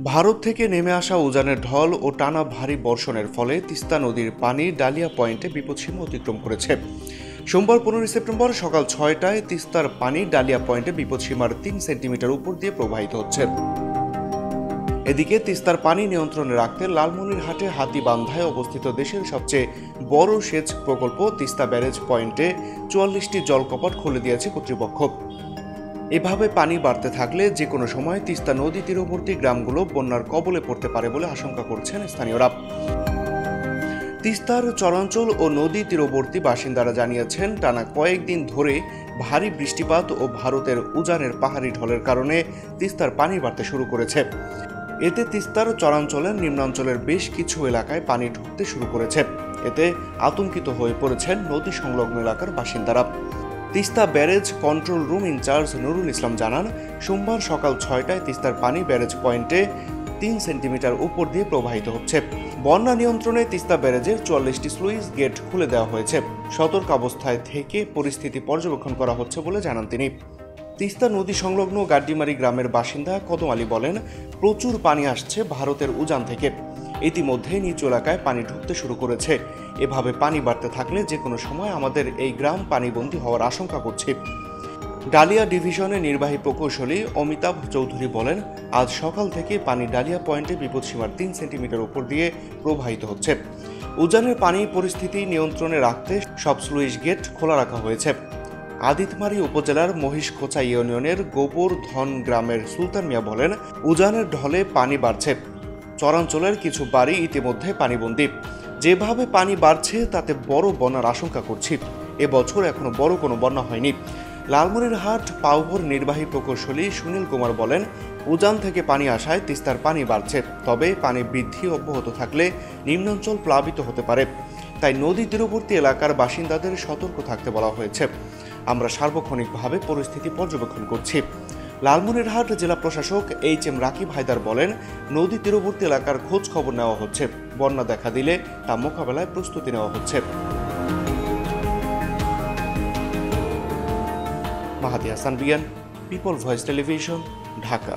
ভারত থেকে নেমে আসা উজানের ঢল ও টানা ভারী বর্ষণের ফলে তিস্তা নদীর পানি ডালিয়া পয়েন্টে বিপদসীমা অতিক্রম করেছে। সোমবার 15 সেপ্টেম্বর সকাল 6টায় তিস্তার পানি ডালিয়া পয়েন্টে বিপদসীমার 3 সেন্টিমিটার উপর দিয়ে প্রবাহিত হচ্ছে। এদিকে তিস্তার পানি নিয়ন্ত্রণে রাখতে লালমনিরহাটে হাতীবান্ধায় অবস্থিত দেশের সবচেয়ে বড় সেচ প্রকল্প তিস্তা ব্যারেজ পয়েন্টে 44টি জলকপাট খুলে দিয়েছে কর্তৃপক্ষ। এভাবে পানি বাড়তে থাকলে যে কোনো সময় তিস্তা নদী তীরবর্তী গ্রামগুলো বন্যার কবলে পড়তে পারে বলে আশঙ্কা করছেন স্থানীয়রা। তিস্তার চরাঞ্চল ও নদী তীরবর্তী বাসিন্দারা জানিয়েছেন, টানা কয়েকদিন ধরে ভারী বৃষ্টিপাত ও ভারতের উজানের পাহাড়ি ঢলের কারণে তিস্তার পানি বাড়তে শুরু করেছে। এতে তিস্তার চরাঞ্চলের নিম্নাঞ্চলের বেশ কিছু এলাকায় পানি ঢুকতে শুরু করেছে। এতে আতঙ্কিত হয়ে পড়েছেন নদী সংলগ্ন এলাকার বাসিন্দারা। Teesta barrage control room in charge Nurul Islam জানান, সোমবার সকাল 6টায় তিস্তার পানি ব্যারেজ পয়েন্টে 3 সেন্টিমিটার উপর দিয়ে প্রবাহিত হচ্ছে। বন্যা নিয়ন্ত্রণে তিস্তা ব্যারেজের 44টি স্লুইস গেট খুলে দেওয়া হয়েছে। সতর্ক অবস্থায় থেকে পরিস্থিতি পর্যবেক্ষণ করা হচ্ছে বলে জানান তিনি। তিস্তা নদী সংলগ্ন গাড্ডিমারি গ্রামের বাসিন্দা কদম আলী বলেন, প্রচুর পানি আসছে ভারতের উজান থেকে। ইতিমধ্যে নিচু এলাকায় পানি ঢুকতে শুরু করেছে। এভাবে পানি বাড়তে থাকলে যে কোনো সময় আমাদের এই গ্রাম পানিবন্দী হওয়ার আশঙ্কা করছে। ডালিয়া ডিভিশনের নির্বাহী প্রকৌশলী অমিতাভ চৌধুরী বলেন, আজ সকাল থেকে পানি ডালিয়া পয়েন্টে বিপদসীমার 3 সেন্টিমিটার উপর দিয়ে প্রবাহিত হচ্ছে। উজানের পানি পরিস্থিতি নিয়ন্ত্রণে রাখতে সব স্লুইস গেট খোলা রাখা হয়েছে। আদিতমারি উপজেলার মহিষখোঁচা ইউনিয়নের গোবরধন গ্রামের সুলতান মিয়া বলেন, উজানের ঢলে পানি বাড়ছে। চরাঞ্চলের কিছু বাড়ি ইতিমধ্যে পানিবন্দী। যেভাবে পানি বাড়ছে তাতে বড় বন্যার আশঙ্কা করছি। এবছর এখনো বড় কোনো বন্যা হয়নি। লালমনিরহাট পাউভর নির্বাহী প্রকৌশলী সুনীল কুমার বলেন, উজান থেকে পানি আসায় তিস্তার পানি বাড়ছে। তবে পানি বৃদ্ধি অব্যাহত থাকলে নিম্নাঞ্চল প্লাবিত হতে পারে। তাই নদী তীরবর্তী এলাকার বাসিন্দাদের সতর্ক থাকতে বলা হয়েছে। আমরা সার্বক্ষণিকভাবে পরিস্থিতি পর্যবেক্ষণ করছি। লালমনিরহাট জেলা প্রশাসক HM রাকিব হায়দার বলেন, নদী তীরবর্তী এলাকার খোঁজ খবর নেওয়া হচ্ছে। বন্যা দেখা দিলে তা মোকাবেলায় প্রস্তুতি নেওয়া হচ্ছে। মাহাদি হাসান বিয়ান, পিপল ভয়েস টেলিভিশন, ঢাকা।